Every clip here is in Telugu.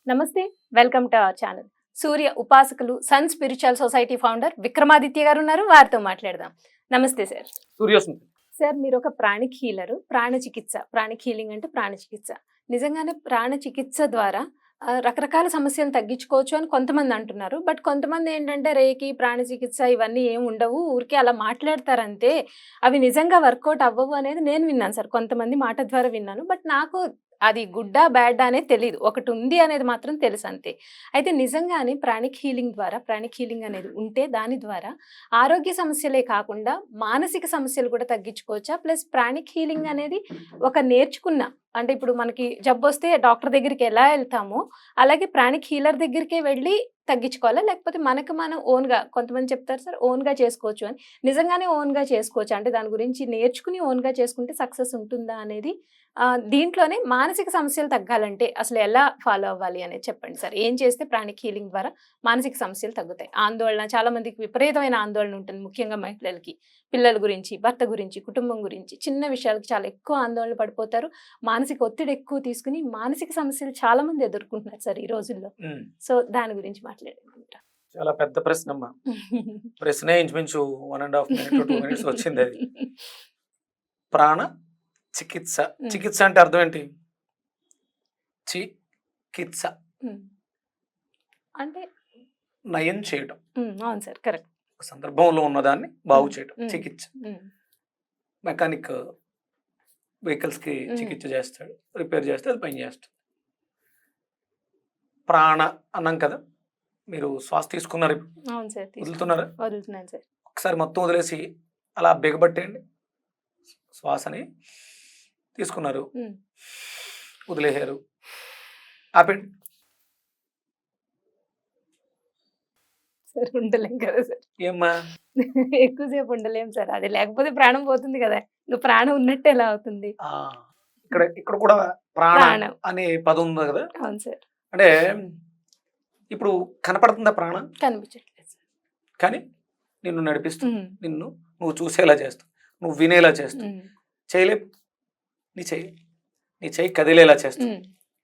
నమస్తే. Welcome to our channel. Surya ఉపాసకులు sun spiritual society founder Vikramaditya గారు ఉన్నారు. వారితో మాట్లాడదాం. నమస్తే సార్. సూర్యోస్మి. సార్ మీరు ఒక ప్రాణిక్ హీలరు. ప్రాణ చికిత్స, ప్రాణిక్ హీలింగ్ అంటే ప్రాణ చికిత్స. నిజంగానే ప్రాణ చికిత్స ద్వారా రకరకాల సమస్యలు తగ్గించుకోవచ్చు అని కొంతమంది అంటున్నారు. బట్ కొంతమంది ఏంటంటే రేకి, ప్రాణ చికిత్స ఇవన్నీ ఏమి ఉండవు. ఊరికే అలా మాట్లాడతారంతే. అవి నిజంగా వర్కౌట్ అవ్వవు అనేది నేను విన్నాను సార్. కొంతమంది మాట ద్వారా విన్నాను. బట్ నాకు అది గుడ్డా, బ్యాడా అనేది తెలీదు. ఒకటి ఉంది అనేది మాత్రం తెలుసు అంతే. అయితే నిజంగానే ప్రాణిక్ హీలింగ్ అనేది ఉంటే దాని ద్వారా ఆరోగ్య సమస్యలే కాకుండా మానసిక సమస్యలు కూడా తగ్గించుకోవచ్చా? ప్లస్ ప్రాణిక్ హీలింగ్ అనేది ఒక నేర్చుకున్న అంటే ఇప్పుడు మనకి జబ్బొస్తే డాక్టర్ దగ్గరికి ఎలా వెళ్తామో అలాగే ప్రాణిక్ హీలర్ దగ్గరికే వెళ్ళి తగ్గించుకోవాలా? లేకపోతే మనకు మనం ఓన్‌గా కొంతమంది చెప్తారు సార్ ఓన్‌గా చేసుకోవచ్చు అని. నిజంగానే ఓన్‌గా చేసుకోవచ్చా? అంటే దాని గురించి నేర్చుకుని ఓన్‌గా చేసుకుంటే సక్సెస్ ఉంటుందా అనేది దీంట్లోనే మానసిక సమస్యలు తగ్గాలంటే అసలు ఎలా ఫాలో అవ్వాలి అనేది చెప్పండి సార్. ఏం చేస్తే ప్రాణిక్ హీలింగ్ ద్వారా మానసిక సమస్యలు తగ్గుతాయి? ఆందోళన చాలా మందికి విపరీతమైన ఆందోళన ఉంటుంది. ముఖ్యంగా మహిళలకి పిల్లల గురించి, భర్త గురించి, కుటుంబం గురించి చిన్న విషయాలకు చాలా ఎక్కువ ఆందోళన పడిపోతారు. మానసిక ఒత్తిడి ఎక్కువ తీసుకుని మానసిక సమస్యలు చాలా మంది ఎదుర్కొంటున్నారు సార్ ఈ రోజుల్లో. సో దాని గురించి మాట్లాడేమంటారు? చాలా పెద్ద ప్రశ్న అమ్మా. ప్రశ్నే ఇంచుమించు 1.5 minute 2 minutes వచ్చింది. అది ప్రాణ చికిత్స. చికిత్స అంటే అర్థం ఏంటి? చికిత్స అంటే నయం చేయడం. అవును సార్, కరెక్ట్. ఒక సందర్భంలో ఉన్నదాన్ని బాగు చేయడం చికిత్స. మెకానిక్ వెహికల్స్ కి చికిత్స చేస్తాడు, రిపేర్ చేస్తే అది పని చేస్తాడు. ప్రాణ అన్నాం కదా, మీరు శ్వాస తీసుకున్నారు, అవును సార్, వదులుతున్నారా? వదులుతున్నాను సార్. ఒకసారి మొత్తం వదిలేసి అలా బిగబట్టేయండి. శ్వాసని తీసుకున్నారు, వదిలేశారు, ఆపండి. సార్ ఉండలేం కదా సార్. ఏమ్మా ఎక్కువసేపు ఉండలేం సార్. అది లేకపోతే ప్రాణం పోతుంది కదా. ఇంకా ప్రాణం ఉన్నట్టు ఎలా అవుతుంది? ఇక్కడ ఇక్కడ కూడా ప్రాణ ప్రాణం అనే పదం ఉంది కదా. అవును సార్. అంటే ఇప్పుడు కనపడుతుందా ప్రాణం? కనిపించట్లేదు సార్. కానీ నిన్ను నడిపిస్తుంది, నిన్ను నువ్వు చూసేలా చేస్తావు, నువ్వు వినేలా చేస్తావు. చేయలే నీ చెయ్యి కదిలేలా చేస్తావు.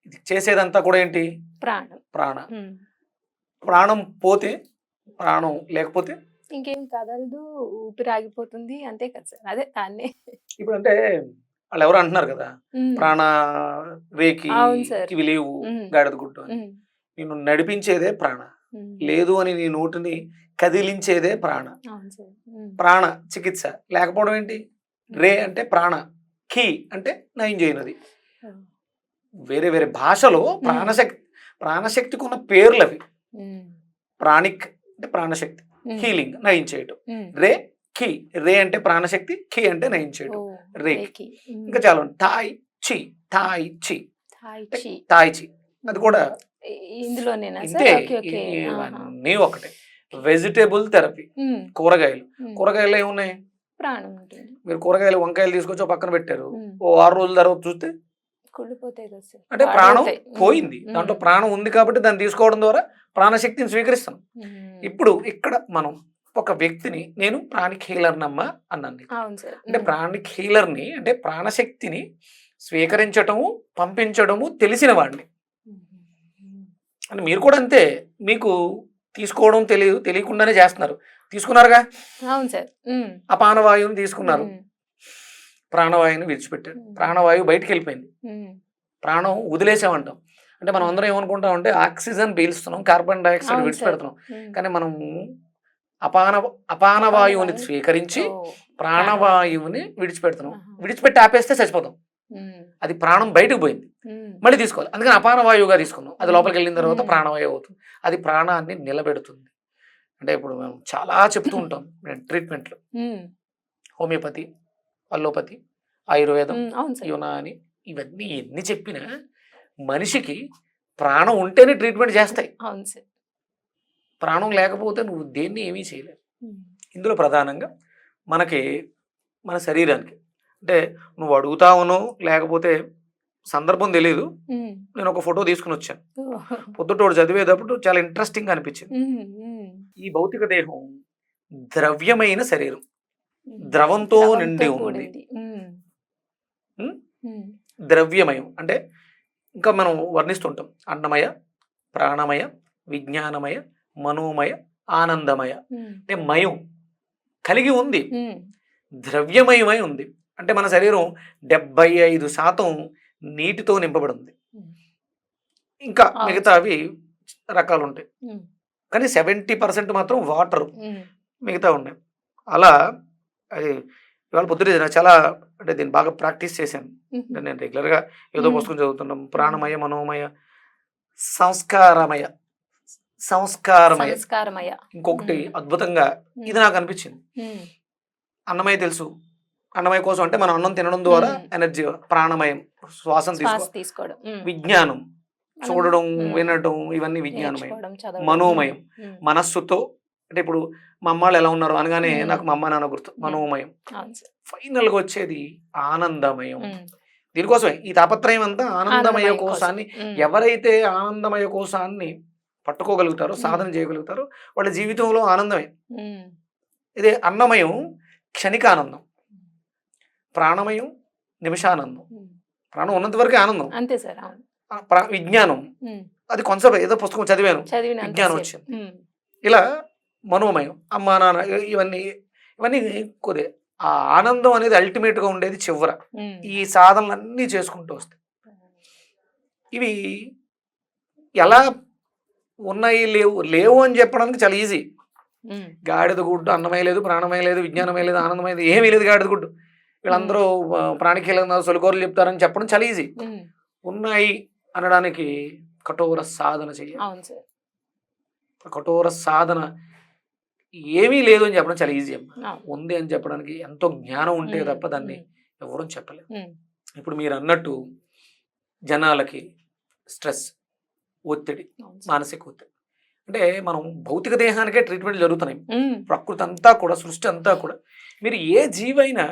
ఇది చేసేదంతా కూడా ఏంటి? ప్రాణ. ప్రాణం పోతే, ప్రాణం లేకపోతే ఇంకేం కదలదు, ఊపిరి ఆగిపోతుంది, అంతే కదా సార్. అదే దాన్ని ఇప్పుడు అంటే వాళ్ళు ఎవరు అంటున్నారు కదా, ప్రాణ రేకి ఇవి లేవు, గాడిద గుడ్డు అని. నిన్ను నడిపించేదే ప్రాణ. లేదు అని నీ నోటిని కదిలించేదే ప్రాణ. ప్రాణ చికిత్స లేకపోవడం ఏంటి? రే అంటే ప్రాణ, కీ అంటే నయం చేయనది. వేరే వేరే భాషలో ప్రాణశక్తికి ఉన్న పేర్లు అవి. ప్రాణిక్ అంటే ప్రాణశక్తి, హీలింగ్ నయం చేయటం. రే కీ, రే అంటే ప్రాణశక్తి, కీ అంటే నయం చేయటం. రే ఇంకా చాలా తాయ్ చి, తాయ్ చి, తాయ్ చి, అది కూడా ఇందులోనేనా? ఇవన్నీ ఒకటే. వెజిటేబుల్ థెరపీ, కూరగాయలు ఏమున్నాయి? ప్రాణం ఉంటుంది. మీరు కూరగాయలు వంకాయలు తీసుకొచ్చి పక్కన పెట్టారు, ఓ 6 రోజుల తర్వాత చూస్తే అంటే ప్రాణం పోయింది. దాంట్లో ప్రాణం ఉంది కాబట్టి దాన్ని తీసుకోవడం ద్వారా ప్రాణశక్తిని స్వీకరిస్తాం. ఇప్పుడు ఇక్కడ మనం ఒక వ్యక్తిని నేను ప్రాణిక్ హీలర్ నమ్మా అన్నాను. అంటే ప్రాణిక్ హీలర్ని అంటే ప్రాణశక్తిని స్వీకరించటము, పంపించడము తెలిసిన వాడిని. అంటే మీరు కూడా అంతే, మీకు తీసుకోవడం తెలియకుండానే చేస్తున్నారు. తీసుకున్నారుగా? అవును సార్. అపానవాయువుని తీసుకున్నారు, ప్రాణవాయువుని విడిచిపెట్టారు, ప్రాణవాయువు బయటికి వెళ్ళిపోయింది, ప్రాణం వదిలేసామంటాం. అంటే మనం అందరం ఏమనుకుంటాం అంటే ఆక్సిజన్ పీలుస్తున్నాం, కార్బన్ డైఆక్సైడ్ విడిచిపెడుతున్నాం. కానీ మనం అపానవాయువుని స్వీకరించి ప్రాణవాయువుని విడిచిపెడుతున్నాం. విడిచిపెట్టి ఆపేస్తే చచ్చిపోతాం. అది ప్రాణం బయటకు పోయింది, మళ్ళీ తీసుకోవాలి. అందుకని అపానవాయువుగా తీసుకున్నాం. అది లోపలికి వెళ్ళిన తర్వాత ప్రాణవాయువు అవుతుంది. అది ప్రాణాన్ని నిలబెడుతుంది. అంటే ఇప్పుడు మేము చాలా చెప్తూ ఉంటాం ట్రీట్మెంట్లు, హోమియోపతి, అల్లోపతి, ఆయుర్వేదం, యునాని, ఇవన్నీ ఎన్ని చెప్పినా మనిషికి ప్రాణం ఉంటేనే ట్రీట్మెంట్ చేస్తాయి. ప్రాణం లేకపోతే నువ్వు దేన్ని ఏమీ చేయలేవు. ఇందులో ప్రధానంగా మన శరీరానికి అంటే నువ్వు అడుగుతావునో లేకపోతే సందర్భం తెలియదు, నేను ఒక ఫోటో తీసుకుని వచ్చాను. పొద్దుటోడు చదివేటప్పుడు చాలా ఇంట్రెస్టింగ్ అనిపించింది. ఈ భౌతిక దేహం ద్రవ్యమైన శరీరం, ద్రవంతో నిండి ఉంది. ద్రవ్యమయం అంటే ఇంకా మనం వర్ణిస్తుంటాం, అన్నమయ, ప్రాణమయ, విజ్ఞానమయ, మనోమయ, ఆనందమయ. అంటే మయం కలిగి ఉంది, ద్రవ్యమయమై ఉంది. అంటే మన శరీరం 75% నీటితో నింపబడి ఉంది. ఇంకా మిగతావి రకాలు ఉంటాయి, కానీ 70% మాత్రం వాటర్, మిగతా ఉన్నాయి. అలా అది ఇవాళ పొద్దున చాలా అంటే దీన్ని బాగా ప్రాక్టీస్ చేశాను. అంటే నేను రెగ్యులర్గా ఏదో పుస్తకం చదువుతున్నాం. ప్రాణమయ, మనోమయ, సంస్కారమయ, సంస్కారమయ. ఇంకొకటి అద్భుతంగా ఇది నాకు అనిపించింది. అన్నమయ తెలుసు, అన్నమయ కోసం అంటే మనం అన్నం తినడం ద్వారా ఎనర్జీ. ప్రాణమయం శ్వాసం తీసుకోవడం. విజ్ఞానం చూడడం, వినడం, ఇవన్నీ విజ్ఞానమయం. మనోమయం మనస్సుతో, అంటే ఇప్పుడు మా అమ్మాళ్ళు ఎలా ఉన్నారు అనగానే నాకు మా అమ్మ నాన్న గుర్తు. మనోమయం. ఫైనల్ గా వచ్చేది ఆనందమయం. దీనికోసమే ఈ తాపత్రయం అంతా ఆనందమయ కోశాన్ని. ఎవరైతే ఆనందమయ కోశాన్ని పట్టుకోగలుగుతారో, సాధన చేయగలుగుతారో వాళ్ళ జీవితంలో ఆనందమే. ఇదే అన్నమయం క్షణిక ఆనందం, ప్రాణమయం నిమిషానందం. ప్రాణం ఉన్నంత వరకే ఆనందం అంతే సార్. విజ్ఞానం అది కొంచెం ఏదో పుస్తకం చదివాను, విజ్ఞానం వచ్చింది. ఇలా మనోమయం అమ్మా నాన్న, ఇవన్నీ కొద్ది ఆ ఆనందం అనేది అల్టిమేట్ గా ఉండేది చివర. ఈ సాధనలన్నీ చేసుకుంటూ వస్తాయి. ఇవి ఎలా ఉన్నాయి, లేవు అని చెప్పడానికి చాలా ఈజీ. గాడిద గుడ్డు అన్నమయ లేదు, ప్రాణమయ లేదు, విజ్ఞానమయ లేదు, ఆనందమయ లేదు, ఏమీ లేదు గాడిద గుడ్డు. వీళ్ళందరూ ప్రాణికీలంగా సొలిగోరలు చెప్తారని చెప్పడం చాలా ఈజీ. ఉన్నాయి అనడానికి కఠోర సాధన చేయాలి. కఠోర సాధన ఏమీ లేదు అని చెప్పడం చాలా ఈజీ అమ్మా. ఉంది అని చెప్పడానికి ఎంతో జ్ఞానం ఉంటే తప్ప దాన్ని ఎవరూ చెప్పలేరు. ఇప్పుడు మీరు అన్నట్టు జనాలకి స్ట్రెస్, ఒత్తిడి, మానసిక ఒత్తిడి అంటే మనం భౌతిక దేహానికే ట్రీట్మెంట్ జరుగుతున్నాయి. ప్రకృతి అంతా కూడా, సృష్టి అంతా కూడా. మీరు ఏ జీవైనా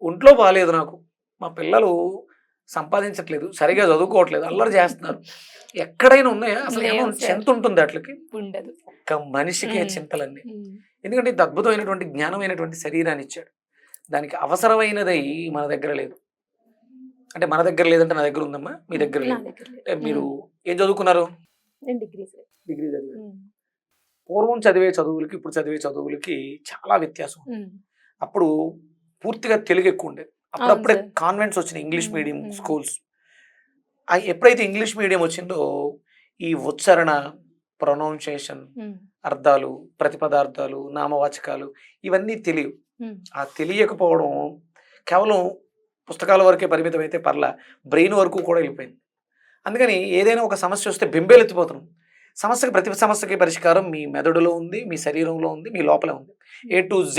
ఒంట్లో బాగాలేదు, నాకు మా పిల్లలు సంపాదించట్లేదు, సరిగా చదువుకోవట్లేదు, అల్లరి చేస్తున్నారు, ఎక్కడైనా ఉన్నాయా? అసలు ఏమైనా చింత ఉంటుంది అట్లకి? ఉండదు. ఒక్క మనిషికే చింతలన్నీ. ఎందుకంటే ఇంత అద్భుతమైనటువంటి జ్ఞానమైనటువంటి శరీరాన్ని ఇచ్చాడు. దానికి అవసరమైనది మన దగ్గర లేదు. అంటే మన దగ్గర లేదంటే నా దగ్గర ఉందమ్మా, మీ దగ్గర లేదు. అంటే మీరు ఏం చదువుకున్నారు? డిగ్రీ చదివారు. పూర్వం చదివే చదువులకి ఇప్పుడు చదివే చదువులకి చాలా వ్యత్యాసం. అప్పుడు పూర్తిగా తెలుగు ఎక్కువ ఉండేది. అప్పుడప్పుడే కాన్వెంట్స్ వచ్చినాయి, ఇంగ్లీష్ మీడియం స్కూల్స్. ఎప్పుడైతే ఇంగ్లీష్ మీడియం వచ్చిందో ఈ ఉచ్చారణ, ప్రొనౌన్సియేషన్, అర్థాలు, ప్రతిపదార్థాలు, నామవాచకాలు ఇవన్నీ తెలియవు. ఆ తెలియకపోవడం కేవలం పుస్తకాల వరకే పరిమితం అయితే పర్లా, బ్రెయిన్ వరకు కూడా వెళ్ళిపోయింది. అందుకని ఏదైనా ఒక సమస్య వస్తే బెంబేలెత్తిపోతున్నాం. ప్రతి సమస్యకి పరిష్కారం మీ మెదడులో ఉంది, మీ శరీరంలో ఉంది, మీ లోపల ఉంది. A to Z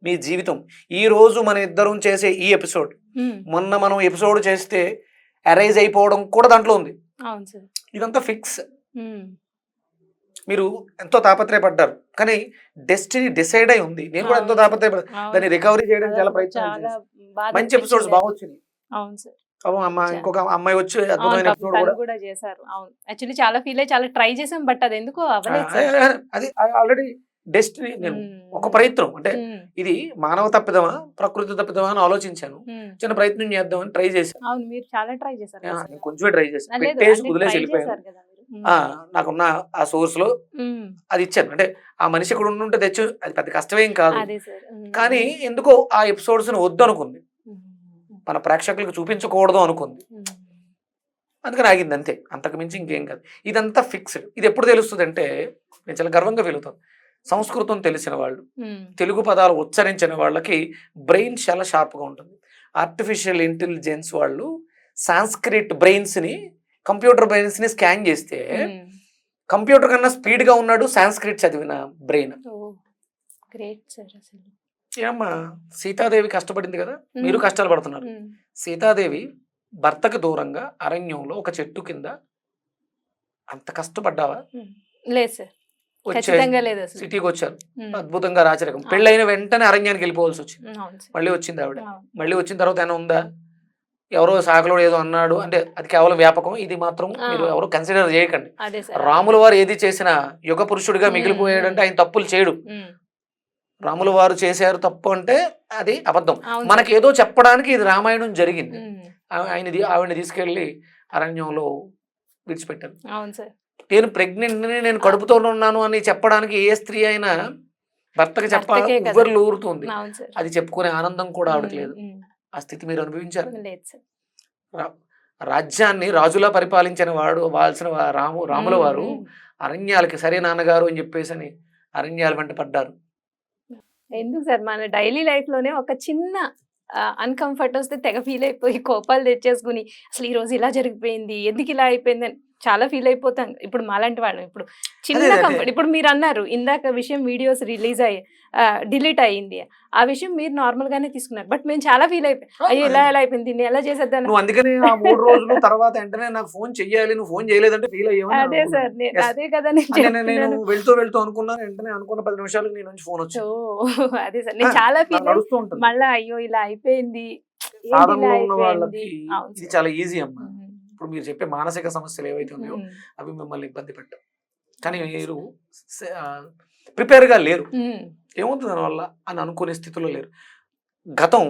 మీ జీవితం. ఈ రోజు మన ఇద్దరం చేసే ఈ ఎపిసోడ్, మొన్న మనం ఎపిసోడ్ చేస్తే అరైజ్ అయిపోవడం కూడా దాంట్లో ఉంది. ఇదంతా ఫిక్స్. మీరు ఎంతో తాపత్రయపడ్డారు, కానీ డెస్టినీ డిసైడ్ అయి ఉంది. నేను కూడా ఎంతో తాపత్రయపడ్డా, దాన్ని రికవరీ చేయడానికి చాలా ప్రయత్నం. మంచి ఎపిసోడ్స్ బాగా వచ్చినాయి. ఇంకొక అమ్మాయి వచ్చి అద్భుతమైన ఎపిసోడ్ కూడా చేశారు. యాక్చువల్లీ చాలా ఫీల్ అయ్యి చాలా ట్రై చేసాం, బట్ అది ఎందుకో అది ఆల్రెడీ డెస్టినీ. నేను ఒక ప్రయత్నం అంటే ఇది మానవ తప్పిదమా, ప్రకృతి తప్పిదమా అని ఆలోచించాను. చిన్న ప్రయత్నం చేద్దామని ట్రై చేశాను. అవును, చాలా ట్రై చేశారు. కొంచెమే ట్రై చేశాను, పెట్టేసి వదిలేసి వెళ్ళిపోయాను. నాకున్న ఆ సోర్స్ లో అది ఇచ్చాను. అంటే ఆ మనిషి ఇక్కడ ఉంటే తెచ్చు, అది పెద్ద కష్టమేం కాదు. కానీ ఎందుకో ఆ ఎపిసోడ్స్ వద్దు అనుకుంది, మన ప్రేక్షకులకు చూపించకూడదు అనుకుంది, అందుకని ఆగింది అంతే. అంతకు మించి ఇంకేం కాదు. ఇదంతా ఫిక్స్డ్. ఇది ఎప్పుడు తెలుస్తుంది అంటే, నేను చాలా గర్వంగా ఫీల్ అవుతాను. సంస్కృతం తెలిసిన వాళ్ళు, తెలుగు పదాలు ఉచ్చరించిన వాళ్ళకి బ్రెయిన్ చాలా షార్ప్గా ఉంటుంది. ఆర్టిఫిషియల్ ఇంటెలిజెన్స్ వాళ్ళు సాంస్క్రిట్ బ్రెయిన్స్ని, కంప్యూటర్ బ్రెయిన్స్ని స్కాన్ చేస్తే కంప్యూటర్ కన్నా స్పీడ్గా ఉన్నాడు సాంస్క్రిట్ చదివిన బ్రెయిన్. ఏమ్మా, సీతాదేవి కష్టపడింది కదా, మీరు కష్టాలు పడుతున్నారు. సీతాదేవి భర్తకు దూరంగా అరణ్యంలో ఒక చెట్టు కింద అంత కష్టపడ్డావా? లేదు సార్, సిటీకి వచ్చారు, అద్భుతంగా రాచరికం. పెళ్ళైన వెంటనే అరణ్యానికి వెళ్ళిపోవాల్సి వచ్చింది. మళ్ళీ వచ్చింది ఆవిడ. మళ్ళీ వచ్చిన తర్వాత ఏమైనా ఉందా? ఎవరో సాకులో ఏదో అన్నాడు అంటే అది కేవలం వ్యాపకం. ఇది మాత్రం మీరు ఎవరు కన్సిడర్ చేయకండి. రాముల వారు ఏది చేసినా యుగ పురుషుడిగా మిగిలిపోయాడంటే ఆయన తప్పులు చేయడు. రాముల వారు చేశారు తప్పు అంటే అది అబద్ధం. మనకి ఏదో చెప్పడానికి ఇది రామాయణం జరిగింది. ఆవిడని తీసుకెళ్లి అరణ్యంలో విడిచిపెట్టారు. నేను ప్రెగ్నెంట్ని, నేను కడుపుతో ఉన్నాను అని చెప్పడానికి ఏ స్త్రీ అయినా భర్తకి భర్తకే కదా. ఉవ్వెర్లు ఊరుతుంది. అవును సార్. అది చెప్పుకునే ఆనందం కూడా ఆవిడకి లేదు. ఉమ్. ఆ స్థితి మీరు అనుభవించారు. లేదు సార్. రాజ్యాన్ని రాజులా పరిపాలించిన వాడు వాల్సిన రాముల వారు ఉమ్. అరణ్యాలకి సరే నాన్నగారు అని చెప్పేసి అని అరణ్యాల వెంట పడ్డారు. ఎందుకు సార్ మన డైలీ లైఫ్ లోనే ఒక చిన్న అన్‌కంఫర్ట్ వస్తే తెగ ఫీల్ అయిపోయి కోపాలు తెచ్చేసుకుని అసలు ఈ రోజు ఇలా జరిగిపోయింది, ఎందుకు ఇలా అయిపోయింది అని చాలా ఫీల్ అయిపోతాం. ఇప్పుడు మాలాంటి వాళ్ళం ఇప్పుడు చిన్న అదే. కంఫర్ట్ ఇప్పుడు మీరు అన్నారు ఇందాక విషయం వీడియోస్ రిలీజ్ అయ్యి డిలీట్ అయ్యింది. ఆ విషయం మీరు నార్మల్ గానే తీసుకున్నారు. బట్ మేము చాలా ఫీల్ అయిపోయాం. అయ్యో ఇలా ఎలా అయిపోయింది, దీన్ని ఎలా చేసేద్దాం. నువ్వు అందుకని ఆ 3 రోజులు తర్వాత వెంటనే నాకు ఫోన్ చెయ్యాలి, నువ్వు ఫోన్ చేయలేదంటే ఫీల్ అదే సార్ అయ్యావు. అదే కదా నేను నేను చెప్తున్నాను. వెళ్తూ అనుకున్నాను, వెంటనే అనుకున్న 10 నిమిషాలకు నీ నుంచి ఫోన్ వచ్చింది. ఓ అదే సార్ నేను చాలా ఫీల్ నడుస్తూ ఉంటుంది. మళ్ళా అయ్యో ఇలా అయిపోయింది, ఏంటి ఇలా సాధనలో ఉన్న అయిపోయింది. వాళ్ళకి అవును ఇది సార్. చాలా ఈజీ అమ్మా. ఉమ్. ఇప్పుడు మీరు చెప్పే మానసిక సమస్యలు ఏవైతే ఉన్నాయో ఉమ్. అవి మిమ్మల్ని ఇబ్బంది పెట్టవు. కానీ మీరు ప్రిపేర్గా లేరు. ఉమ్. ఏమవుతుంది దానివల్ల అని అనుకునే స్థితిలో లేరు. గతం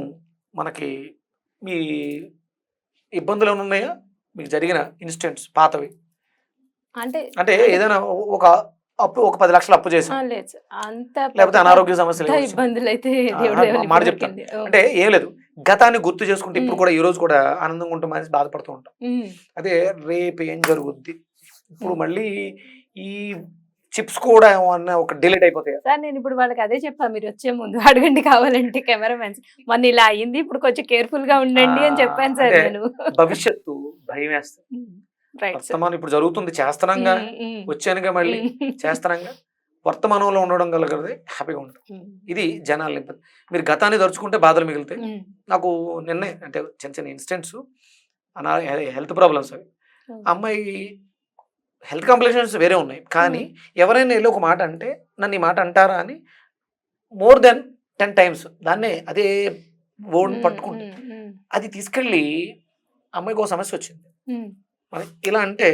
మనకి మీ ఇబ్బందులు ఏమైనా ఉన్నాయా? మీకు జరిగిన ఇన్సిడెంట్స్ పాతవి అంటే ఏదైనా ఒక అప్పు, ఒక 10 లక్షలు అప్పు చేసాం, లేదు సార్ అంత లేకపోతే అనారోగ్య సమస్యలు పెద్ద ఏమొచ్చాయి? ఇబ్బందులు అయితే ఆ, దేవుడి దయ వల్ల మాట ఇప్పుడు చెప్తాను. దొరికింది. ఓ. అంటే ఏం లేదు, గతాన్ని గుర్తు చేసుకుంటే ఇప్పుడు కూడా ఈ రోజు కూడా ఆనందంగా ఉంటాం అనేసి బాధపడుతూ ఉంటాం. ఉమ్. అదే రేపు ఏం జరుగుద్ది, ఇప్పుడు మళ్ళీ ఈ చిప్స్ కూడా ఏమన్నా ఒక డిలీట్ అయిపోతాయి. సార్ నేను ఇప్పుడు వాళ్ళకి అదే చెప్పా, మీరు వచ్చే ముందు అడగండి కావాలంటే కెమెరామెన్స్ మొన్న ఇలా అయ్యింది, ఇప్పుడు కొంచెం కేర్ఫుల్ గా ఉండండి అని చెప్పాను సార్ అంటే నేను. భవిష్యత్తు భయం వేస్తుంది. Right sir. వర్తమానం ఇప్పుడు జరుగుతుంది, చేస్తానంగా, వచ్చానుగా, మళ్ళీ చేస్తానంగా. వర్తమానంలో ఉండడం కలగదే హ్యాపీగా ఉంటాం. ఇది జనాల ఇబ్బంది. మీరు గతాన్ని తరుచుకుంటే బాధలు మిగులుతాయి. నాకు నిన్నే అంటే చిన్న చిన్న ఇన్సిడెంట్స్, హెల్త్ ప్రాబ్లమ్స్ అవి. అమ్మాయి హెల్త్ కాంప్లికేషన్స్ వేరే ఉన్నాయి, కానీ ఎవరైనా వెళ్ళి ఒక మాట అంటే నన్ను ఈ మాట అంటారా అని మోర్ దెన్ 10 times దాన్నే అదే ఓన్ పట్టుకుంటే అది తీసుకెళ్ళి అమ్మాయికి ఒక సమస్య వచ్చింది. మరి ఇలా అంటే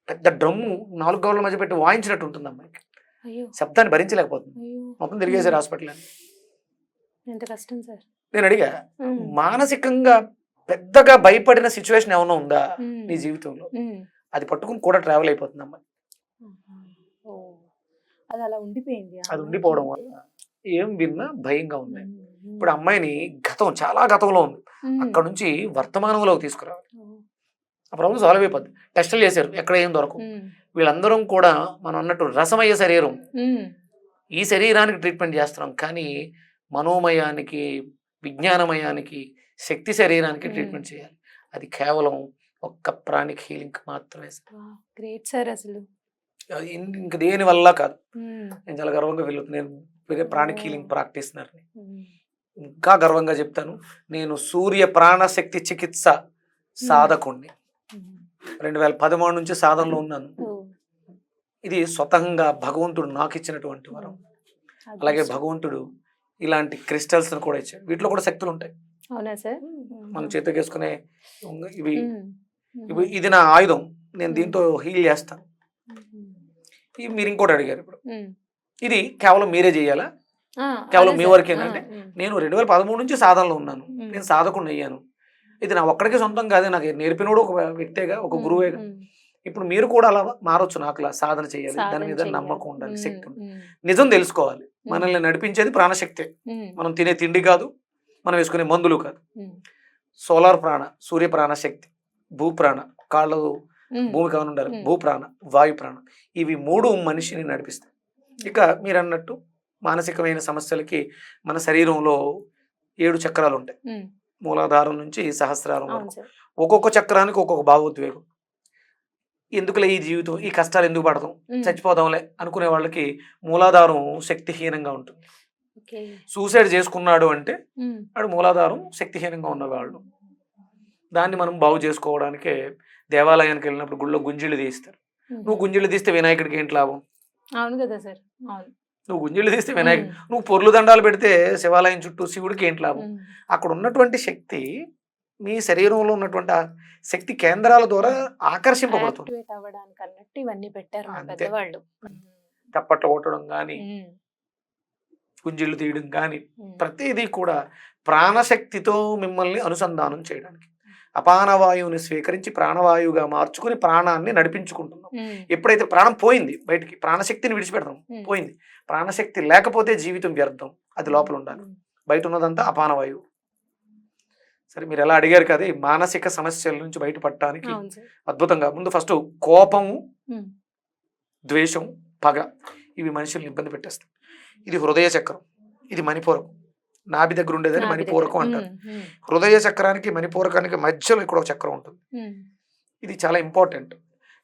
పెద్ద డ్రమ్ము 4 గోడల మధ్య పెట్టి వాయించినట్టు ఉంటుంది అమ్మాయికి. అయ్యో శబ్దాన్ని భరించలేకపోతుంది. అయ్యో మొత్తం తిరిగేసారు హాస్పిటల్ అని. ఎంత కష్టం సార్. నేను అడిగా, మానసికంగా పెద్దగా భయపడిన సిచ్యువేషన్ ఏమైనా ఉందా నీ జీవితంలో? అది పట్టుకుని కూడా ట్రావెల్ అయిపోతుంది అమ్మాయి. అది అలా ఉండిపోయింది. అది ఉండిపోవడం వల్ల ఏం విన్నా భయంగా ఉంది. ఇప్పుడు అమ్మాయిని చాలా గతంలో ఉంది, అక్కడ నుంచి వర్తమానంలోకి తీసుకురావాలి. ఆ ప్రాబ్లం సాల్వ్ అయిపోద్ది. టెస్టులు చేశారు, ఎక్కడ ఏం దొరకవు. వీళ్ళందరం కూడా మనం అన్నట్టు రసమయ్యే శరీరం, ఈ శరీరానికి ట్రీట్మెంట్ చేస్తున్నాం, కానీ మనోమయానికి, విజ్ఞానమయానికి, శక్తి శరీరానికి ట్రీట్మెంట్ చేయాలి. అది కేవలం ఒక్క ప్రాణిక్ హీలింగ్ మాత్రమే. Great sir. అసలు ఇంక దేని వల్ల కాదు. నేను చాలా గర్వంగా నేను వేరే ప్రాణిక్ హీలింగ్ ప్రాక్టీస్నర్ని. ఇంకా గర్వంగా చెప్తాను, నేను సూర్య ప్రాణశక్తి చికిత్స సాధకుణ్ణి. 2013 నుంచి సాధనలో ఉన్నాను. ఇది స్వతహంగా భగవంతుడు నాకు ఇచ్చినటువంటి వరం. అలాగే భగవంతుడు ఇలాంటి క్రిస్టల్స్ కూడా ఇచ్చాడు. వీటిలో కూడా శక్తులు ఉంటాయి. అవునా సార్? మనం చేతికి వేసుకునే ఇవి ఇది నా ఆయుధం, నేను దీంతో హీల్ చేస్తాను. మీరు ఇంకోటి అడిగారు ఇప్పుడు, ఇది కేవలం మీరే చేయాలా, కేవలం మీ వరకేనంటే? నేను 2013 నుంచి సాధనలో ఉన్నాను, నేను సాధకుడిని అయ్యాను. ఇది నా ఒక్కడికే సొంతం కాదు, నాకు నేర్పినోడు ఒక వ్యక్తేగా, ఒక గురువేగా. ఇప్పుడు మీరు కూడా అలా మారొచ్చు, నాకులా సాధన చేయాలి, దాని మీద నమ్మకం ఉండాలి, శక్తి ఉండాలి, నిజం తెలుసుకోవాలి. మనల్ని నడిపించేది ప్రాణశక్తే. మనం తినే తిండి కాదు, మనం వేసుకునే మందులు కాదు. సోలార్ ప్రాణ, సూర్య ప్రాణశక్తి, భూప్రాణ, కాళ్ళు భూమి కాని ఉండాలి, భూప్రాణ, వాయు ప్రాణ, ఇవి 3 మనిషిని నడిపిస్తాయి. ఇక మీరు అన్నట్టు మానసికమైన సమస్యలకి మన శరీరంలో 7 చక్రాలు ఉంటాయి, మూలాధారం నుంచి సహస్రారం వరకు. ఒక్కొక్క చక్రానికి ఒక్కొక్క భావోద్వేగం. ఎందుకులే ఈ జీవితం, ఈ కష్టాలు ఎందుకు పడతాం, చచ్చిపోదాంలే అనుకునే వాళ్ళకి మూలాధారం శక్తిహీనంగా ఉంటుంది. సూసైడ్ చేసుకున్నాడు అంటే వాడు మూలాధారం శక్తిహీనంగా ఉన్నవాళ్ళు. దాన్ని మనం బాగు చేసుకోవడానికే దేవాలయానికి వెళ్ళినప్పుడు గుళ్ళో గుంజిళ్ళు తీస్తారు. నువ్వు గుంజిళ్ళు తీస్తే వినాయకుడికి ఏంటి లాభం? అవును కదా సార్. నువ్వు గుంజిళ్ళు తీస్తే వినాయకుడు, నువ్వు పొర్లు దండాలు పెడితే శివాలయం చుట్టూ శివుడికి ఏంటి లాభం? అక్కడ ఉన్నటువంటి శక్తి మీ శరీరంలో ఉన్నటువంటి ఆ శక్తి కేంద్రాల ద్వారా ఆకర్షింపబడుతుంది. ఇవన్నీ పెట్టారు పెద్దవాళ్ళు. తప్పట్లు కొట్టడం కానీ, గుంజిళ్ళు తీయడం కానీ, ప్రతిదీ కూడా ప్రాణశక్తితో మిమ్మల్ని అనుసంధానం చేయడానికి. అపాన వాయువుని స్వీకరించి ప్రాణవాయువుగా మార్చుకుని ప్రాణాన్ని నడిపించుకుంటున్నాం. ఎప్పుడైతే ప్రాణం పోయింది బయటికి, ప్రాణశక్తిని విడిచిపెడతాం, పోయింది. ప్రాణశక్తి లేకపోతే జీవితం వ్యర్థం, అది లోపల ఉండాలి. బయట ఉన్నదంతా అపాన వాయువు. సరే, మీరు ఎలా అడిగారు కదా, ఈ మానసిక సమస్యల నుంచి బయటపడటానికి అద్భుతంగా ముందు ఫస్ట్ కోపము, ద్వేషం, పగ, ఇవి మనుషుల్ని ఇబ్బంది పెట్టేస్తాయి. ఇది హృదయ చక్రం, ఇది మణిపూరకం. నాభి దగ్గర ఉండేదని మణిపూరకం అంటారు. హృదయ చక్రానికి మణిపూరకానికి మధ్యలో ఇక్కడ ఒక చక్రం ఉంటుంది. ఇది చాలా ఇంపార్టెంట్.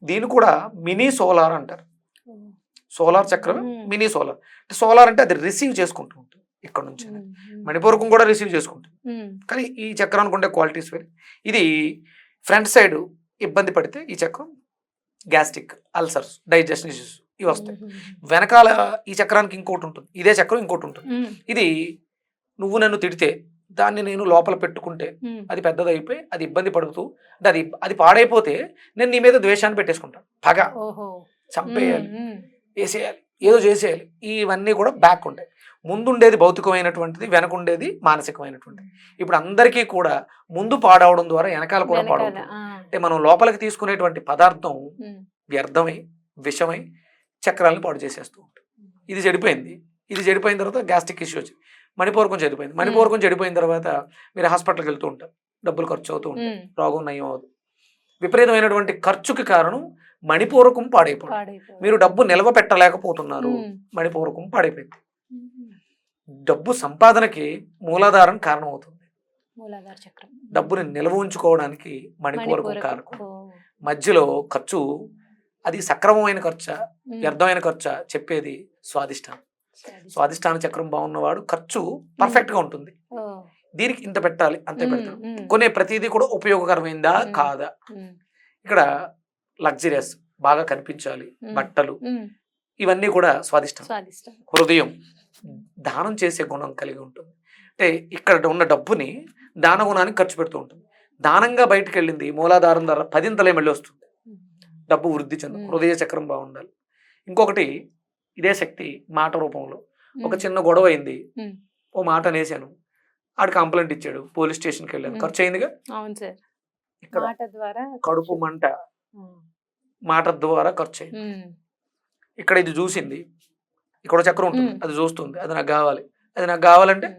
దీన్ని కూడా మినీ సోలార్ అంటారు. సోలార్ చక్రం, మినీ సోలార్. సోలార్ అంటే అది రిసీవ్ చేసుకుంటూ ఉంటుంది ఇక్కడ నుంచి. మణిపూరకం కూడా రిసీవ్ చేసుకుంటుంది, కానీ ఈ చక్రానికి ఉండే క్వాలిటీస్ వేరే. ఇది ఫ్రంట్ సైడ్ ఇబ్బంది పడితే ఈ చక్రం గ్యాస్ట్రిక్, అల్సర్స్, డైజెషన్ ఇష్యూస్ ఇవి వస్తాయి. వెనకాల ఈ చక్రానికి ఇంకోటి ఉంటుంది, ఇదే చక్రం ఇంకోటి ఉంటుంది. ఇది నువ్వు నన్ను తిడితే దాన్ని నేను లోపల పెట్టుకుంటే అది పెద్దదైపోయి అది ఇబ్బంది పడుతూ అది పాడైపోతే నేను నీ మీద ద్వేషాన్ని పెట్టేసుకుంటాను. పగ, చంపేయాలి, వేసేయాలి, ఏదో చేసేయాలి. ఇవన్నీ కూడా బ్యాక్ ఉంటాయి. ముందుండేది భౌతికమైనటువంటిది, వెనకుండేది మానసికమైనటువంటిది. ఇప్పుడు అందరికీ కూడా ముందు పాడవడం ద్వారా వెనకాల కూడా పాడవుతుంది. అంటే మనం లోపలికి తీసుకునేటువంటి పదార్థం వ్యర్థమై విషమై చక్రాలను పాడు చేసేస్తూ ఉంటుంది. ఇది చెడిపోయింది. ఇది చెడిపోయిన తర్వాత గ్యాస్ట్రిక్ ఇష్యూ వచ్చింది. మణిపూరకం చెడిపోయింది. మణిపూరకం చెడిపోయిన తర్వాత మీరు హాస్పిటల్కి వెళ్తూ ఉంటారు, డబ్బులు ఖర్చు అవుతూ ఉంటాయి, రోగం నయం అవుతుంది. విపరీతమైనటువంటి ఖర్చుకి కారణం మణిపూరకం పాడైపోయింది. మీరు డబ్బు నిల్వ పెట్టలేకపోతున్నారు, మణిపూరకం పాడైపోయింది. డబ్బు సంపాదనకి మూలాధారం కారణం అవుతుంది. డబ్బుని నిల్వ ఉంచుకోవడానికి మణిపూరకం కారకం. మధ్యలో ఖర్చు, అది సక్రమమైన ఖర్చా వ్యర్థమైన ఖర్చా చెప్పేది స్వాదిష్టానం. స్వాదిష్టాన చక్రం బాగున్నవాడు ఖర్చు పర్ఫెక్ట్ గా ఉంటుంది. దీనికి ఇంత పెట్టాలి, అంతే పెడతాడు. కొనే ప్రతిదీ కూడా ఉపయోగకరమైందా కాదా. ఇక్కడ లగ్జరియస్, బాగా కనిపించాలి, బట్టలు, ఇవన్నీ కూడా స్వాదిష్టానం. హృదయం దానం చేసే గుణం కలిగి ఉంటుంది. అంటే ఇక్కడ ఉన్న డబ్బుని దాన గుణానికి ఖర్చు పెడుతూ ఉంటుంది. దానంగా బయటకు వెళ్ళింది మూలాధారం ద్వారా 10 మళ్ళీ వస్తుంది. డబ్బు వృద్ధి చెందు. హృదయ చక్రం బాగుండాలి. ఇంకొకటి, ఇదే శక్తి మాట రూపంలో. ఒక చిన్న గొడవ అయింది, ఓ మాట అనేసాను, ఆడు కంప్లైంట్ ఇచ్చాడు, పోలీస్ స్టేషన్కి వెళ్ళాను, ఖర్చు అయిందిగా. ఇక్కడ కడుపు మంట, మాట ద్వారా ఖర్చు అయింది. ఇక్కడ ఇది చూసింది, ఇక్కడ చక్రం ఉంటుంది, అది చూస్తుంది, అది నాకు కావాలి, అది నాకు కావాలంటే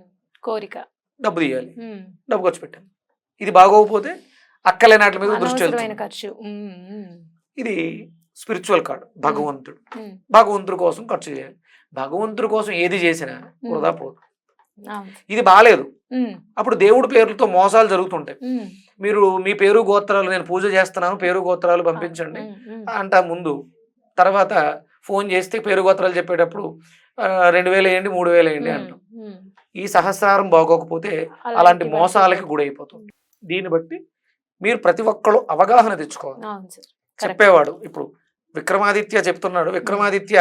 కోరిక, డబ్బు తీయాలి, డబ్బు ఖర్చు పెట్టాను. ఇది బాగోకపోతే అక్కలేని వాటి మీద దృష్టి ఖర్చు. ఇది స్పిరిచువల్ కార్డు. భగవంతుడు, భగవంతుడి కోసం ఖర్చు చేయాలి. భగవంతుడి కోసం ఏది చేసినా వృధా పోదు. ఇది బాగాలేదు, అప్పుడు దేవుడి పేర్లతో మోసాలు జరుగుతుంటాయి. మీరు మీ పేరు గోత్రాలు, నేను పూజ చేస్తున్నాను, పేరు గోత్రాలు పంపించండి అంట ముందు. తర్వాత ఫోన్ చేస్తే పేరు గోత్రాలు చెప్పేటప్పుడు 2000 వేయండి, 3000 వేయండి అంటాం. ఈ సహస్రారం బాగోకపోతే అలాంటి మోసాలకి గురైపోతుంది. దీన్ని బట్టి మీరు ప్రతి ఒక్కళ్ళు అవగాహన తెచ్చుకోవాలి. చెప్పేవాడు ఇప్పుడు విక్రమాదిత్య చెప్తున్నాడు, విక్రమాదిత్య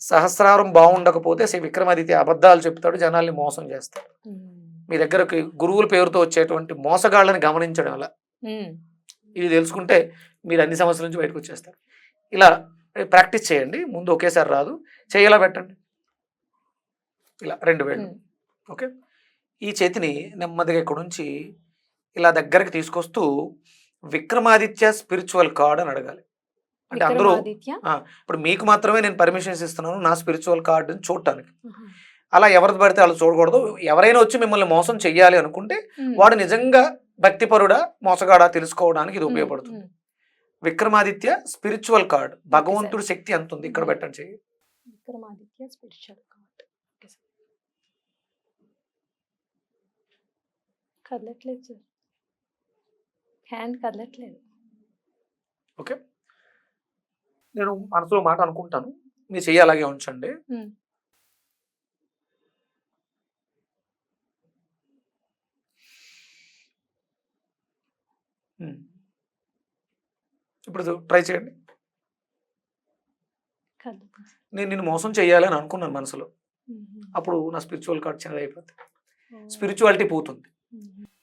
సహస్రారం బాగుండకపోతే విక్రమాదిత్య అబద్ధాలు చెప్తాడు, జనాల్ని మోసం చేస్తాడు. మీ దగ్గరకి గురువుల పేరుతో వచ్చేటువంటి మోసగాళ్ళని గమనించడం అలా. ఇది తెలుసుకుంటే మీరు అన్ని సమస్యల నుంచి బయటకు వచ్చేస్తారు. ఇలా ప్రాక్టీస్ చేయండి. ముందు ఒకేసారి రాదు, చేయాలా పెట్టండి. ఇలా 2 వేళ్ళు. ఓకే, ఈ చేతిని నెమ్మదిగా ఇక్కడ నుంచి ఇలా దగ్గరికి తీసుకొస్తూ విక్రమాదిత్య స్పిరిచువల్ కార్డ్ అని అడగాలి. అంటే అందరూ ఇప్పుడు మీకు మాత్రమే నేను పర్మిషన్స్ ఇస్తున్నాను నా స్పిరిచువల్ కార్డుని చూడటానికి. అలా ఎవరిది పడితే వాళ్ళు చూడకూడదు. ఎవరైనా వచ్చి మిమ్మల్ని మోసం చెయ్యాలి అనుకుంటే వాడు నిజంగా భక్తిపరుడా మోసగాడా తెలుసుకోవడానికి ఇది ఉపయోగపడుతుంది. విక్రమాదిత్య స్పిరిచువల్ కార్డ్, భగవంతుడి శక్తి ఎంత ఉంది ఇక్కడ పెట్టండి. చెయ్యి విక్రమాదిత్య స్పిరిచువల్ కార్డ్. కదలట్లేదు సార్, హ్యాండ్ కదలట్లేదు. ఓకే, నేను మనసులో మాట అనుకుంటాను, మీరు చెయ్యి అలాగే ఉంచండి. ఇప్పుడు ట్రై చేయండి. నేను నిన్ను మోసం చెయ్యాలి అని అనుకున్నాను మనసులో, అప్పుడు నా స్పిరిచువల్ కార్డ్ చిన్నది అయిపోతుంది, స్పిరిచువాలిటీ పోతుంది.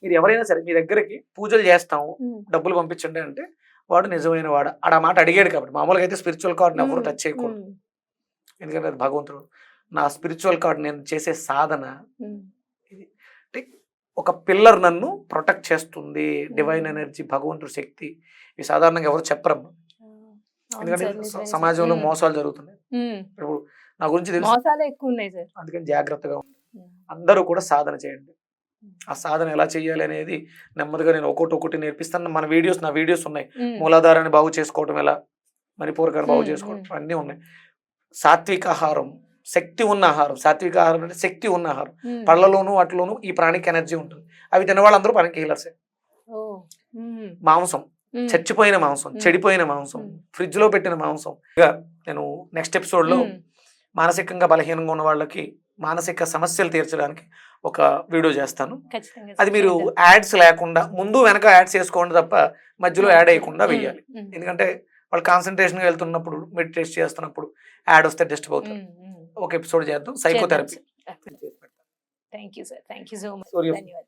మీరు ఎవరైనా సరే మీ దగ్గరికి పూజలు చేస్తాము డబ్బులు పంపించండి అంటే వాడు నిజమైన వాడు ఆ మాట అడిగాడు కాబట్టి. మామూలుగా అయితే స్పిరిచువల్ కార్డ్ని ఎవరు టచ్ చేయకూడదు, ఎందుకంటే అది భగవంతుడు. నా స్పిరిచువల్ కార్డ్ నేను చేసే సాధన ఇది. అంటే ఒక పిల్లర్ నన్ను ప్రొటెక్ట్ చేస్తుంది, డివైన్ ఎనర్జీ, భగవంతుడి శక్తి. ఇవి సాధారణంగా ఎవరు చెప్పరమ్మా. ఎందుకంటే సమాజంలో మోసాలు జరుగుతున్నాయి. ఇప్పుడు నా గురించి తెలుసు, మోసాలే ఎక్కువ ఉన్నాయి సార్. అందుకని జాగ్రత్తగా ఉండండి. అందరూ కూడా సాధన చేయండి. ఆ సాధన ఎలా చేయాలి అనేది నెమ్మదిగా నేను ఒక్కొక్కటి నేర్పిస్తాను. నా వీడియోస్ ఉన్నాయి. మూలాధారాన్ని బాగు చేసుకోవడం ఎలా, మణిపూరకాన్ని బాగు చేసుకోవడం అన్నీ ఉన్నాయి. సాత్విక ఆహారం, శక్తి ఉన్న ఆహారం. సాత్విక ఆహారం అంటే శక్తి ఉన్న ఆహారం. పళ్ళలోనూ వాటిలోనూ ఈ ప్రాణిక్ ఎనర్జీ ఉంటుంది. అవి తినవాళ్ళందరూ ప్రాణిక్ హీలర్సే. మాంసం, చచ్చిపోయిన మాంసం, చెడిపోయిన మాంసం, ఫ్రిడ్జ్ లో పెట్టిన మాంసం. ఇక నేను నెక్స్ట్ ఎపిసోడ్ లో మానసికంగా బలహీనంగా ఉన్న వాళ్ళకి మానసిక సమస్యలు తీర్చడానికి ఒక వీడియో చేస్తాను. అది మీరు యాడ్స్ లేకుండా ముందు వెనక యాడ్స్ వేసుకోండి తప్ప మధ్యలో యాడ్ వేయకుండా వేయాలి. ఎందుకంటే వాళ్ళు కాన్సన్ట్రేషన్ వెళ్తున్నప్పుడు, మెడిటేట్ చేస్తున్నప్పుడు యాడ్ వస్తే డిస్టర్బ్ అవుతుంది. ఒక ఎపిసోడ్ చేద్దాం, psychotherapy. Thank you sir, thank you so much. Surya. ధన్యవాదాలు.